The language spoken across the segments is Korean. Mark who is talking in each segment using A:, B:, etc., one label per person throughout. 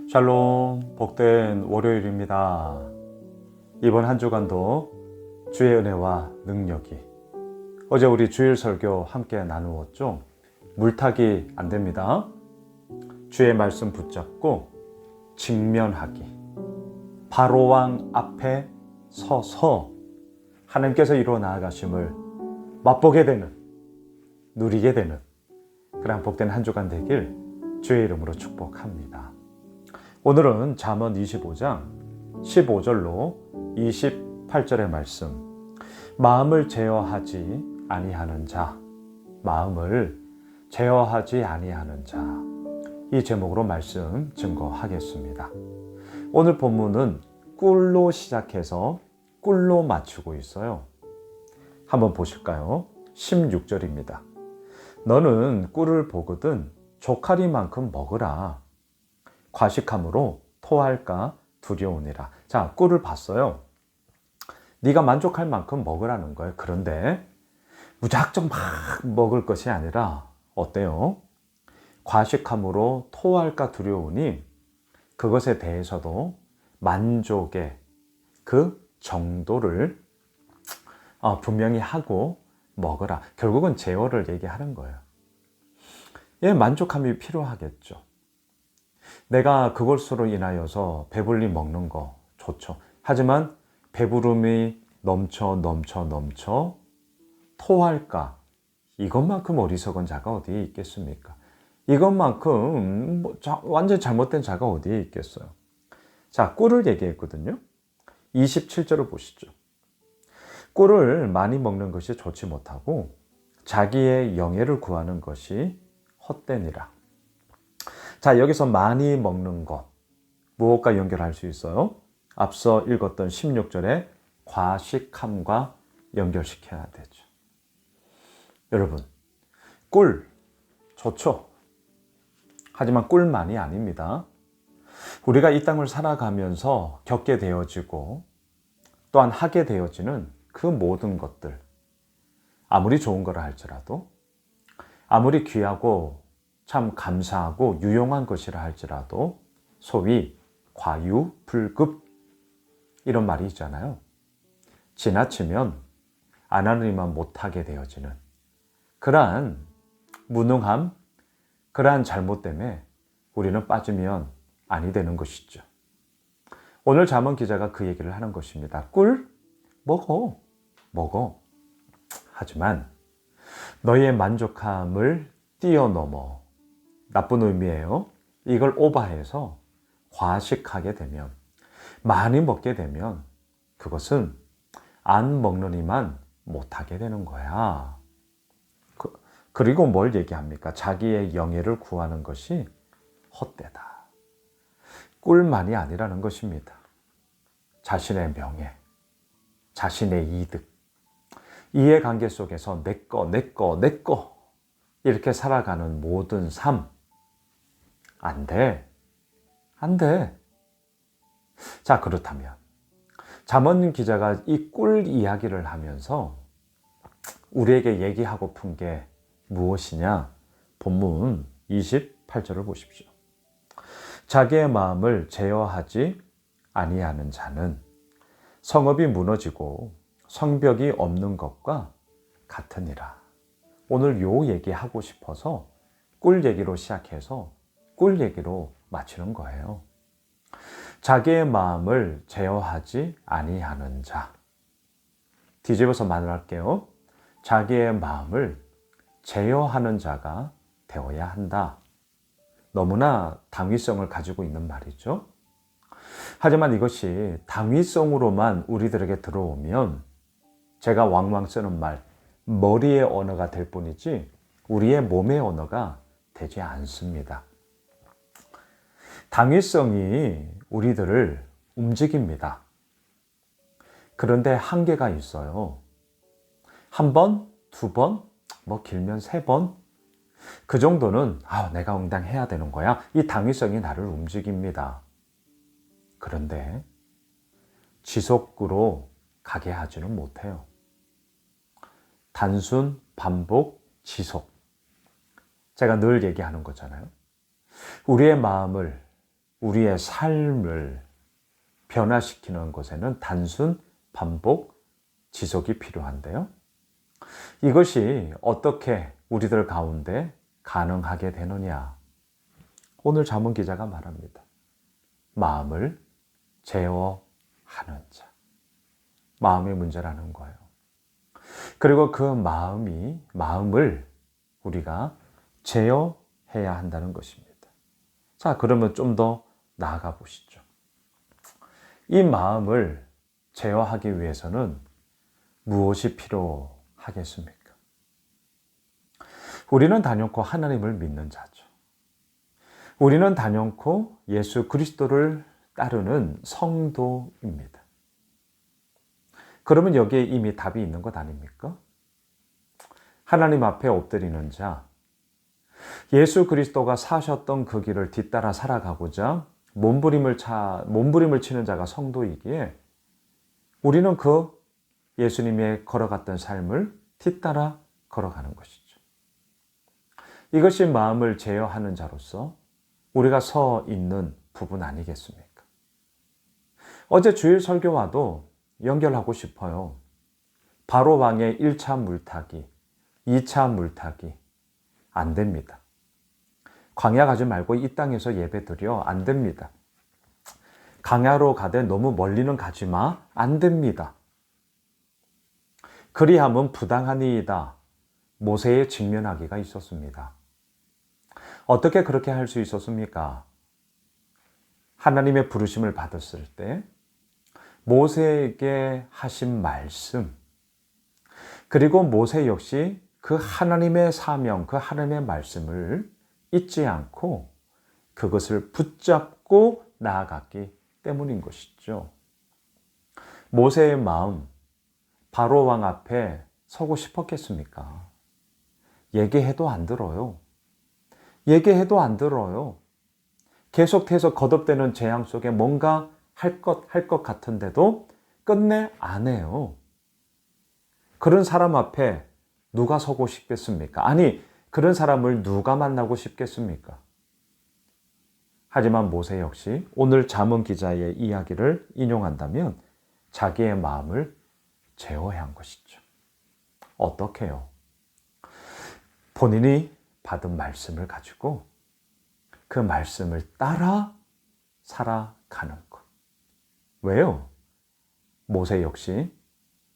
A: 샬롬, 복된 월요일입니다. 이번 한 주간도 주의 은혜와 능력이, 어제 우리 주일 설교 함께 나누었죠. 물타기 안 됩니다. 주의 말씀 붙잡고 직면하기, 바로왕 앞에 서서 하나님께서 이루어 나아가심을 맛보게 되는, 누리게 되는 그런 복된 한 주간 되길 주의 이름으로 축복합니다. 오늘은 잠언 25장 15절로 28절의 말씀, 마음을 제어하지 아니하는 자, 마음을 제어하지 아니하는 자, 이 제목으로 말씀 증거하겠습니다. 오늘 본문은 꿀로 시작해서 꿀로 맞추고 있어요. 한번 보실까요? 16절입니다. 너는 꿀을 보거든 조카리만큼 먹으라. 과식함으로 토할까 두려우니라. 자, 꿀을 봤어요. 네가 만족할 만큼 먹으라는 거예요. 그런데 무작정 막 먹을 것이 아니라 어때요? 과식함으로 토할까 두려우니 그것에 대해서도 만족의 그 정도를 분명히 하고 먹으라. 결국은 제어를 얘기하는 거예요. 예, 만족함이 필요하겠죠. 내가 그것으로 인하여서 배불리 먹는 거 좋죠. 하지만 배부름이 넘쳐 토할까? 이것만큼 어리석은 자가 어디에 있겠습니까? 이것만큼 완전 잘못된 자가 어디에 있겠어요? 자, 꿀을 얘기했거든요. 27절을 보시죠. 꿀을 많이 먹는 것이 좋지 못하고 자기의 영예를 구하는 것이 헛되니라. 자, 여기서 많이 먹는 것, 무엇과 연결할 수 있어요? 앞서 읽었던 16절에 과식함과 연결시켜야 되죠. 여러분, 꿀 좋죠. 하지만 꿀만이 아닙니다. 우리가 이 땅을 살아가면서 겪게 되어지고 또한 하게 되어지는 그 모든 것들, 아무리 좋은 거라 할지라도, 아무리 귀하고 참 감사하고 유용한 것이라 할지라도 소위 과유불급 이런 말이 있잖아요. 지나치면 안 하느니만 못하게 되어지는 그러한 무능함, 그러한 잘못 때문에 우리는 빠지면 아니 되는 것이죠. 오늘 잠언 기자가 그 얘기를 하는 것입니다. 꿀 먹어. 하지만 너의 만족함을 뛰어넘어, 나쁜 의미예요. 이걸 오버해서 과식하게 되면, 많이 먹게 되면 그것은 안 먹느니만 못하게 되는 거야. 그리고 뭘 얘기합니까? 자기의 영예를 구하는 것이 헛되다. 꿀만이 아니라는 것입니다. 자신의 명예, 자신의 이득, 이해관계 속에서 내 거 이렇게 살아가는 모든 삶, 안 돼. 자, 그렇다면 잠언 기자가 이 꿀 이야기를 하면서 우리에게 얘기하고픈 게 무엇이냐? 본문 28절을 보십시오. 자기의 마음을 제어하지 아니하는 자는 성읍이 무너지고 성벽이 없는 것과 같으니라. 오늘 요 얘기하고 싶어서 꿀 얘기로 시작해서 꿀 얘기로 마치는 거예요. 자기의 마음을 제어하지 아니하는 자. 뒤집어서 말할게요. 자기의 마음을 제어하는 자가 되어야 한다. 너무나 당위성을 가지고 있는 말이죠. 하지만 이것이 당위성으로만 우리들에게 들어오면 제가 왕왕 쓰는 말, 머리의 언어가 될 뿐이지 우리의 몸의 언어가 되지 않습니다. 당위성이 우리들을 움직입니다. 그런데 한계가 있어요. 한 번, 두 번, 길면 세 번, 그 정도는 내가 응당해야 되는 거야. 이 당위성이 나를 움직입니다. 그런데 지속으로 가게 하지는 못해요. 단순, 반복, 지속. 제가 늘 얘기하는 거잖아요. 우리의 마음을 우리의 삶을 변화시키는 것에는 단순 반복, 지속이 필요한데요. 이것이 어떻게 우리들 가운데 가능하게 되느냐? 오늘 잠언 기자가 말합니다. 마음을 제어하는 자. 마음의 문제라는 거예요. 그리고 그 마음을 우리가 제어해야 한다는 것입니다. 자, 그러면 좀 더 나아가 보시죠. 이 마음을 제어하기 위해서는 무엇이 필요하겠습니까? 우리는 단연코 하나님을 믿는 자죠. 우리는 단연코 예수 그리스도를 따르는 성도입니다. 그러면 여기에 이미 답이 있는 것 아닙니까? 하나님 앞에 엎드리는 자, 예수 그리스도가 사셨던 그 길을 뒤따라 살아가고자 몸부림을 치는 자가 성도이기에 우리는 그 예수님의 걸어갔던 삶을 뒤따라 걸어가는 것이죠. 이것이 마음을 제어하는 자로서 우리가 서 있는 부분 아니겠습니까? 어제 주일 설교와도 연결하고 싶어요. 바로 왕의 1차 물타기, 2차 물타기 안 됩니다. 광야 가지 말고 이 땅에서 예배 드려 안 됩니다. 광야로 가되 너무 멀리는 가지 마 안 됩니다. 그리함은 부당하니이다. 모세의 직면하기가 있었습니다. 어떻게 그렇게 할 수 있었습니까? 하나님의 부르심을 받았을 때 모세에게 하신 말씀, 그리고 모세 역시 그 하나님의 사명, 그 하나님의 말씀을 잊지 않고 그것을 붙잡고 나아갔기 때문인 것이죠. 모세의 마음, 바로 왕 앞에 서고 싶었겠습니까? 얘기해도 안 들어요. 얘기해도 안 들어요. 계속해서 거듭되는 재앙 속에 뭔가 할 것 같은데도 끝내 안 해요. 그런 사람 앞에 누가 서고 싶겠습니까? 아니, 그런 사람을 누가 만나고 싶겠습니까? 하지만 모세 역시 오늘 잠언 기자의 이야기를 인용한다면 자기의 마음을 제어해야 한 것이죠. 어떻게요? 본인이 받은 말씀을 가지고 그 말씀을 따라 살아가는 것. 왜요? 모세 역시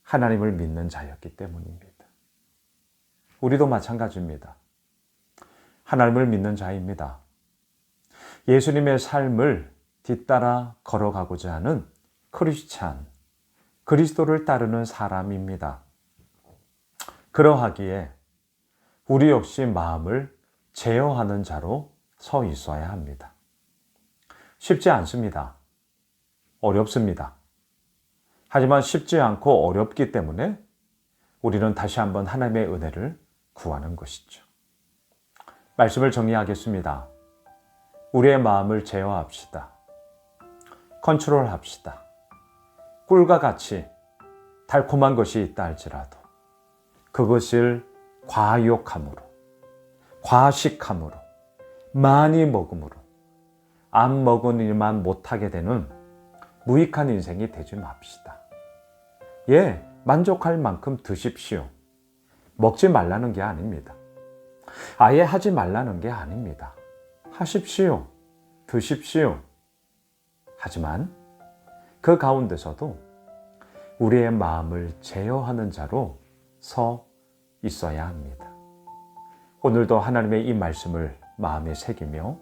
A: 하나님을 믿는 자였기 때문입니다. 우리도 마찬가지입니다. 하나님을 믿는 자입니다. 예수님의 삶을 뒤따라 걸어가고자 하는 크리스찬, 그리스도를 따르는 사람입니다. 그러하기에 우리 역시 마음을 제어하는 자로 서 있어야 합니다. 쉽지 않습니다. 어렵습니다. 하지만 쉽지 않고 어렵기 때문에 우리는 다시 한번 하나님의 은혜를 구하는 것이죠. 말씀을 정리하겠습니다. 우리의 마음을 제어합시다. 컨트롤합시다. 꿀과 같이 달콤한 것이 있다 할지라도 그것을 과욕함으로, 과식함으로, 많이 먹음으로 안 먹은 일만 못하게 되는 무익한 인생이 되지 맙시다. 예, 만족할 만큼 드십시오. 먹지 말라는 게 아닙니다. 아예 하지 말라는 게 아닙니다. 하십시오. 드십시오. 하지만 그 가운데서도 우리의 마음을 제어하는 자로 서 있어야 합니다. 오늘도 하나님의 이 말씀을 마음에 새기며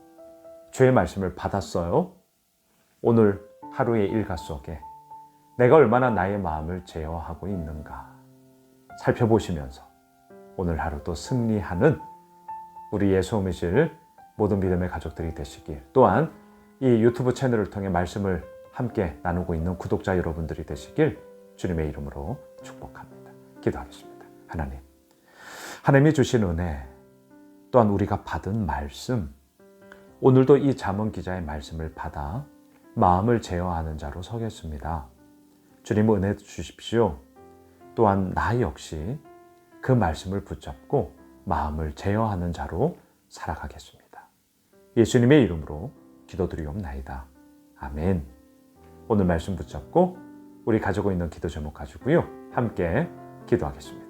A: 주의 말씀을 받았어요. 오늘 하루의 일과 속에 내가 얼마나 나의 마음을 제어하고 있는가 살펴보시면서 오늘 하루도 승리하는 우리 예수 오미실 모든 믿음의 가족들이 되시길, 또한 이 유튜브 채널을 통해 말씀을 함께 나누고 있는 구독자 여러분들이 되시길 주님의 이름으로 축복합니다. 기도하겠습니다. 하나님이 주신 은혜, 또한 우리가 받은 말씀, 오늘도 이 잠언 기자의 말씀을 받아 마음을 제어하는 자로 서겠습니다. 주님 은혜 주십시오. 또한 나 역시 그 말씀을 붙잡고 마음을 제어하는 자로 살아가겠습니다. 예수님의 이름으로 기도드리옵나이다. 아멘. 오늘 말씀 붙잡고 우리 가지고 있는 기도 제목 가지고요. 함께 기도하겠습니다.